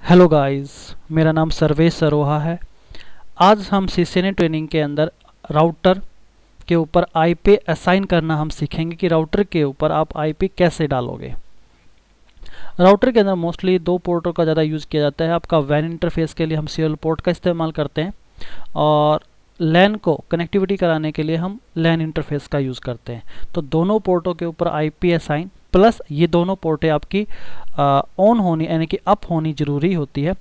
Hello guys, मेरा नाम सर्वेश सरोहा है। आज हम सीसीएनए ट्रेनिंग के अंदर राउटर के ऊपर आईपी असाइन करना हम सीखेंगे कि राउटर के ऊपर आप आईपी कैसे डालोगे। राउटर के अंदर मोस्टली दो पोर्टों का ज़्यादा यूज़ किया जाता है। आपका वैन इंटरफेस के लिए हम सीरियल पोर्ट का इस्तेमाल करते हैं और लैन को कनेक्टिविटी कराने के लिए हम लैन इंटरफेस का यूज़ करते हैं। तो दोनों पोर्टों के ऊपर आईपी असाइन प्लस ये दोनों पोर्टें आपकी ऑन होनी यानी कि अप होनी ज़रूरी होती है।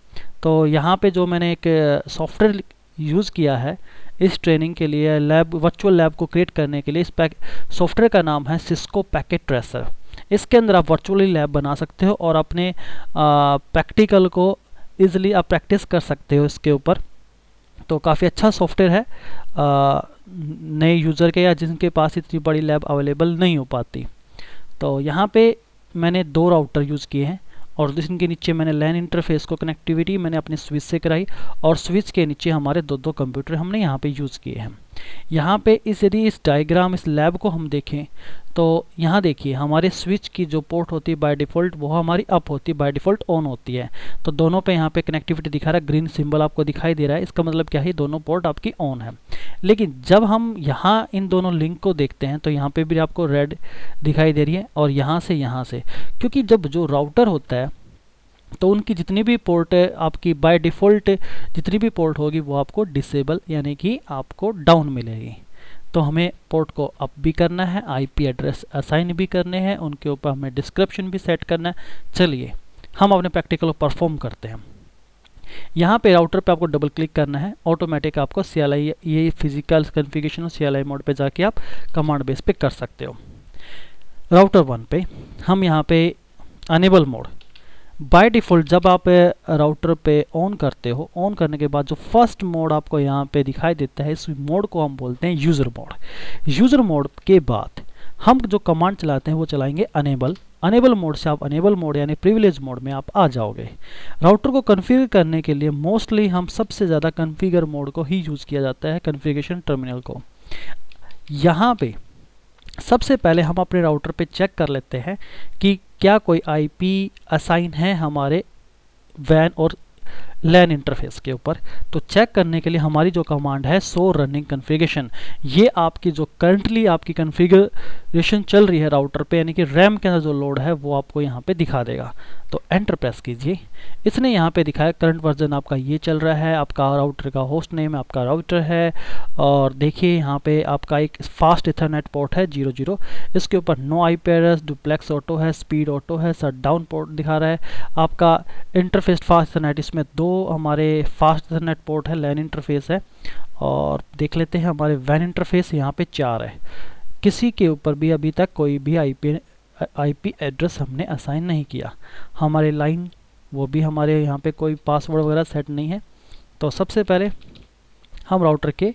तो यहाँ पे जो मैंने एक सॉफ्टवेयर यूज़ किया है इस ट्रेनिंग के लिए, लैब वर्चुअल लैब को क्रिएट करने के लिए, इस सॉफ्टवेयर का नाम है सिस्को पैकेट ट्रेसर। इसके अंदर आप वर्चुअली लैब बना सकते हो और अपने प्रैक्टिकल को ईजिली आप प्रैक्टिस कर सकते हो इसके ऊपर। तो काफ़ी अच्छा सॉफ्टवेयर है नए यूज़र के या जिनके पास इतनी बड़ी लैब अवेलेबल नहीं हो पाती। तो यहाँ पे मैंने दो राउटर यूज़ किए हैं और इनके नीचे मैंने लैन इंटरफेस को कनेक्टिविटी मैंने अपने स्विच से कराई और स्विच के नीचे हमारे दो कंप्यूटर हमने यहाँ पे यूज़ किए हैं। यहाँ पे यदि इस डायग्राम इस लैब को हम देखें तो यहाँ देखिए हमारे स्विच की जो पोर्ट होती है बाय डिफ़ॉल्ट वो हमारी अप होती है, बाय डिफ़ॉल्ट ऑन होती है। तो दोनों पे यहाँ पे कनेक्टिविटी दिखा रहा है, ग्रीन सिंबल आपको दिखाई दे रहा है। इसका मतलब क्या है, दोनों पोर्ट आपकी ऑन है। लेकिन जब हम यहाँ इन दोनों लिंक को देखते हैं तो यहाँ पे भी आपको रेड दिखाई दे रही है और यहाँ से क्योंकि जब जो राउटर होता है तो उनकी जितनी भी पोर्ट आपकी बाय डिफ़ॉल्ट जितनी भी पोर्ट होगी वो आपको डिसेबल यानी कि आपको डाउन मिलेगी। तो हमें पोर्ट को अप भी करना है, आईपी एड्रेस असाइन भी करने हैं, उनके ऊपर हमें डिस्क्रिप्शन भी सेट करना है। चलिए हम अपने प्रैक्टिकल को परफॉर्म करते हैं। यहाँ पे राउटर पे आपको डबल क्लिक करना है, ऑटोमेटिक आपको CLI ये फिजिकल कॉन्फ़िगरेशन और CLI मोड पे जाके आप कमांड बेस पे कर सकते हो। राउटर 1 पे हम यहाँ पे अनेबल मोड बाय डिफ़ॉल्ट जब आप राउटर पे ऑन करते हो, ऑन करने के बाद जो फर्स्ट मोड आपको यहाँ पे दिखाई देता है इस मोड को हम बोलते हैं यूज़र मोड। यूज़र मोड के बाद हम जो कमांड चलाते हैं वो चलाएंगे अनेबल। अनेबल मोड से आप अनेबल मोड यानी प्रिविलेज मोड में आप आ जाओगे। राउटर को कॉन्फ़िगर करने के लिए मोस्टली हम सबसे ज़्यादा कॉन्फ़िगर मोड को ही यूज़ किया जाता है, कॉन्फ़िगरेशन टर्मिनल को। यहाँ पे सबसे पहले हम अपने राउटर पे चेक कर लेते हैं कि क्या कोई आईपी असाइन है हमारे वैन और लैन इंटरफेस के ऊपर। तो चेक करने के लिए हमारी जो कमांड है शो रनिंग कॉन्फ़िगरेशन, ये आपकी जो करंटली आपकी कॉन्फ़िगरेशन चल रही है राउटर पे यानी कि रैम के अंदर जो लोड है वो आपको यहाँ पे दिखा देगा। तो एंटर प्रेस कीजिए। इसने यहाँ पे दिखाया करंट वर्जन आपका ये चल रहा है, आपका राउटर का होस्ट नेम आपका राउटर है और देखिए यहाँ पे आपका एक फास्ट इथरनेट पोर्ट है 00। इसके ऊपर no IP address, duplex auto है, स्पीड ऑटो है, शट डाउन पोर्ट दिखा रहा है। आपका इंटरफेस फास्ट इथरनेट, इसमें दो हमारे फास्ट इथरनेट पोर्ट है, लैन इंटरफेस है। और देख लेते हैं हमारे वैन इंटरफेस यहाँ पे 4 है। किसी के ऊपर भी अभी तक कोई भी आईपी एड्रेस हमने असाइन नहीं किया। हमारे लाइन वो भी हमारे यहाँ पे कोई पासवर्ड वगैरह सेट नहीं है। तो सबसे पहले हम राउटर के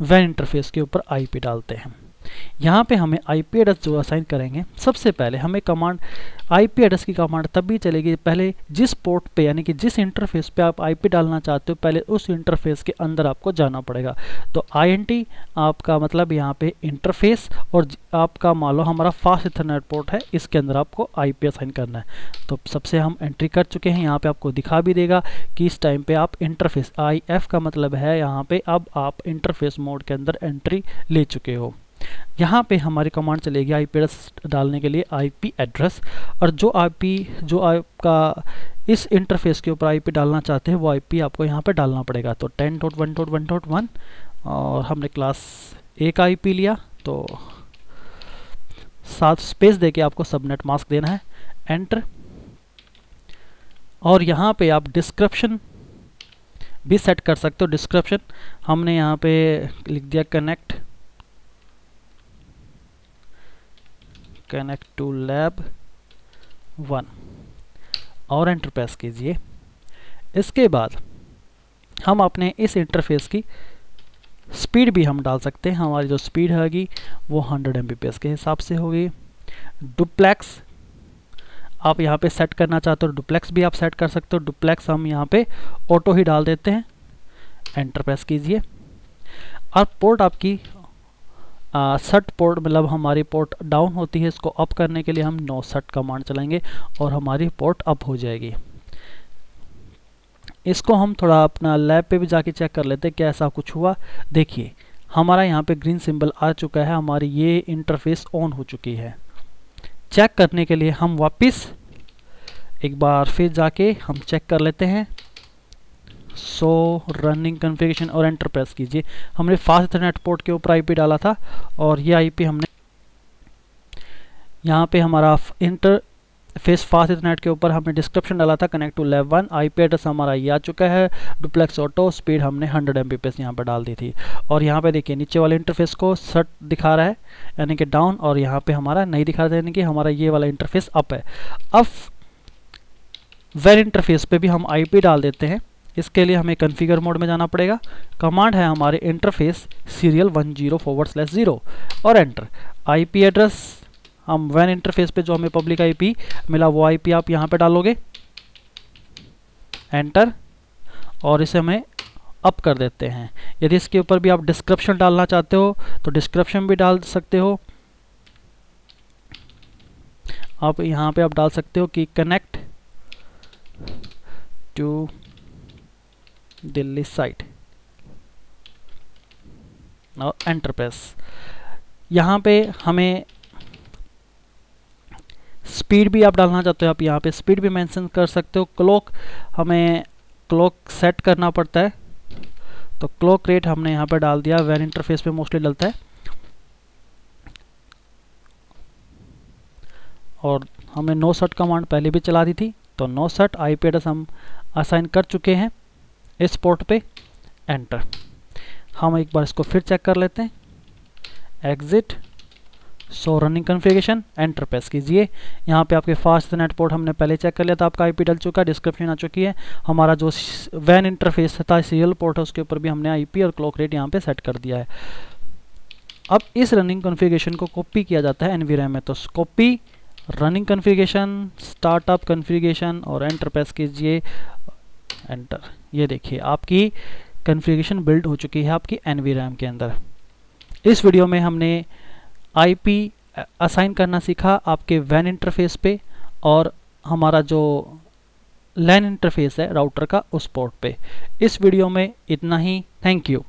वैन इंटरफेस के ऊपर आईपी डालते हैं। यहाँ पे हमें आईपी एड्रेस जो असाइन करेंगे, सबसे पहले हमें कमांड आईपी एड्रेस की कमांड तब भी चलेगी पहले जिस पोर्ट पे यानी कि जिस इंटरफेस पे आप आईपी डालना चाहते हो पहले उस इंटरफेस के अंदर आपको जाना पड़ेगा। तो INT आपका मतलब यहाँ पे इंटरफेस और आपका मान लो हमारा फास्ट इथरनेट पोर्ट है, इसके अंदर आपको आईपी असाइन करना है। तो सबसे हम एंट्री कर चुके हैं। यहाँ पे आपको दिखा भी देगा कि इस टाइम पे आप इंटरफेस IF का मतलब है यहाँ पे अब आप इंटरफेस मोड के अंदर एंट्री ले चुके हो। यहाँ पे हमारी कमांड चलेगी आईपी एड्रेस डालने के लिए आईपी एड्रेस, और जो आपका इस इंटरफेस के ऊपर आईपी डालना चाहते हैं वो आईपी आपको यहाँ पे डालना पड़ेगा। तो 10.1.1.1 और हमने क्लास A का आईपी लिया तो साथ स्पेस देके आपको सबनेट मास्क देना है, एंटर। और यहाँ पे आप डिस्क्रिप्शन भी सेट कर सकते हो। डिस्क्रिप्शन हमने यहाँ पे लिख दिया कनेक्ट टू लैब 1 और एंटर प्रेस कीजिए। इसके बाद हम अपने इस इंटरफेस की स्पीड भी हम डाल सकते हैं। हमारी जो स्पीड होगी वो 100 Mbps के हिसाब से होगी। डुप्लेक्स आप यहाँ पे सेट करना चाहते हो, डुप्लेक्स भी आप सेट कर सकते हो। डुप्लेक्स हम यहाँ पे ऑटो ही डाल देते हैं, एंटर प्रेस कीजिए। और पोर्ट आपकी सट पोर्ट मतलब हमारी पोर्ट डाउन होती है, इसको अप करने के लिए हम नो सट कमांड चलाएंगे और हमारी पोर्ट अप हो जाएगी। इसको हम थोड़ा अपना लैब पे भी जाके चेक कर लेते हैं क्या ऐसा कुछ हुआ। देखिए हमारा यहाँ पे ग्रीन सिंबल आ चुका है, हमारी ये इंटरफेस ऑन हो चुकी है। चेक करने के लिए हम वापस एक बार फिर जाके हम चेक कर लेते हैं। सो रनिंग कॉन्फ़िगरेशन और एंटर प्रेस कीजिए। हमने फास्ट इथरनेट पोर्ट के ऊपर आईपी डाला था और ये आईपी हमने यहाँ पे हमारा इंटरफेस फास्ट इथरनेट के ऊपर हमने डिस्क्रिप्शन डाला था connect to lab 1। IP address हमारा ये आ चुका है। डुप्लेक्स ऑटो स्पीड हमने 100 Mbps यहाँ पर डाल दी थी। और यहाँ पे देखिए नीचे वाले इंटरफेस को शट दिखा रहा है यानी कि डाउन, और यहाँ पे हमारा नहीं दिखा रहा है यानी कि हमारा ये वाला इंटरफेस अप है। अब वेर इंटरफेस पे भी हम आईपी डाल देते हैं। इसके लिए हमें कॉन्फ़िगर मोड में जाना पड़ेगा। कमांड है हमारे इंटरफेस सीरियल 10/0 और एंटर। आईपी एड्रेस हम वैन इंटरफेस पे जो हमें पब्लिक आईपी मिला वो आईपी आप यहाँ पे डालोगे, एंटर, और इसे हमें अप कर देते हैं। यदि इसके ऊपर भी आप डिस्क्रिप्शन डालना चाहते हो तो डिस्क्रिप्शन भी डाल सकते हो। आप यहाँ पे आप डाल सकते हो कि कनेक्ट टू दिल्ली साइट और एंटर प्रेस। यहाँ पे हमें स्पीड भी आप डालना चाहते हो, आप यहाँ पे स्पीड भी मेंशन कर सकते हो। क्लॉक हमें क्लॉक सेट करना पड़ता है तो क्लॉक रेट हमने यहाँ पे डाल दिया। वैन इंटरफेस पे मोस्टली डलता है। और हमने नो सेट कमांड पहले भी चला दी थी तो नो सेट आईपी एड्रेस हम असाइन कर चुके हैं इस पोर्ट पे, एंटर। हम एक बार इसको फिर चेक कर लेते हैं। एग्जिट, सो रनिंग कॉन्फ़िगरेशन, एंटर प्रेस कीजिए। यहाँ पे आपके फास्ट इथरनेट पोर्ट हमने पहले चेक कर लिया था, आपका आईपी डल चुका है, डिस्क्रिप्शन आ चुकी है। हमारा जो वैन इंटरफेस था सीरियल पोर्ट है उसके ऊपर भी हमने आईपी और क्लॉक रेट यहाँ पे सेट कर दिया है। अब इस रनिंग कॉन्फ़िगरेशन को कॉपी किया जाता है एनवीरैम में, तो copy running configuration, startup configuration और एंटर प्रेस कीजिए, एंटर। ये देखिए आपकी कॉन्फ़िगरेशन बिल्ड हो चुकी है आपकी एनवीरैम के अंदर। इस वीडियो में हमने आईपी असाइन करना सीखा आपके वैन इंटरफेस पे और हमारा जो लैन इंटरफेस है राउटर का उस पोर्ट पे। इस वीडियो में इतना ही। Thank you.